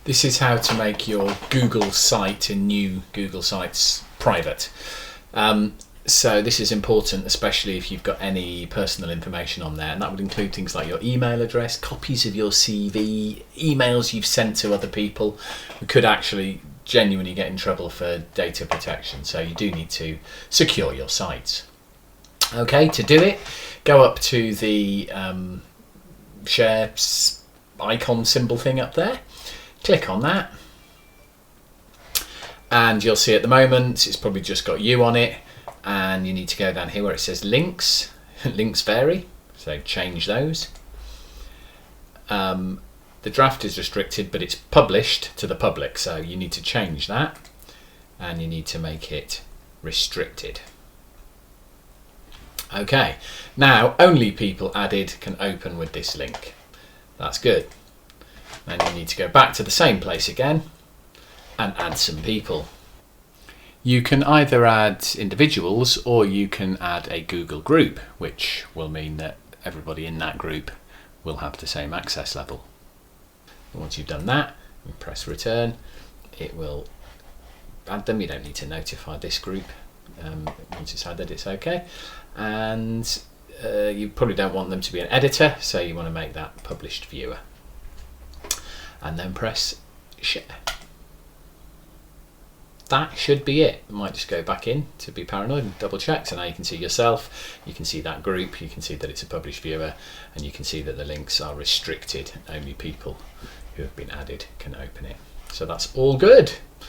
This is how to make your Google site in new Google Sites private. So this is important, especially if you've got any personal information on there, and that would include things like your email address, copies of your CV, emails you've sent to other people. We could actually genuinely get in trouble for data protection, so you do need to secure your sites. Okay, to do it, go up to the share icon symbol thing up there, click on that, and you'll see at the moment it's probably just got you on it, and you need to go down here where it says links. Links vary, so change those. The draft is restricted, but it's published to the public, so you need to change that, and you need to make it restricted. Okay, now only people added can open with this link. That's good. Then you need to go back to the same place again and add some people. You can either add individuals or you can add a Google group, which will mean that everybody in that group will have the same access level. And once you've done that and press return, it will add them. You don't need to notify this group. Once it's added, it's okay. And you probably don't want them to be an editor, so you want to make that published viewer. And then press share. That should be it. I might just go back in to be paranoid and double check. So now you can see yourself, you can see that group, you can see that it's a published viewer, and you can see that the links are restricted. Only people who have been added can open it. So that's all good.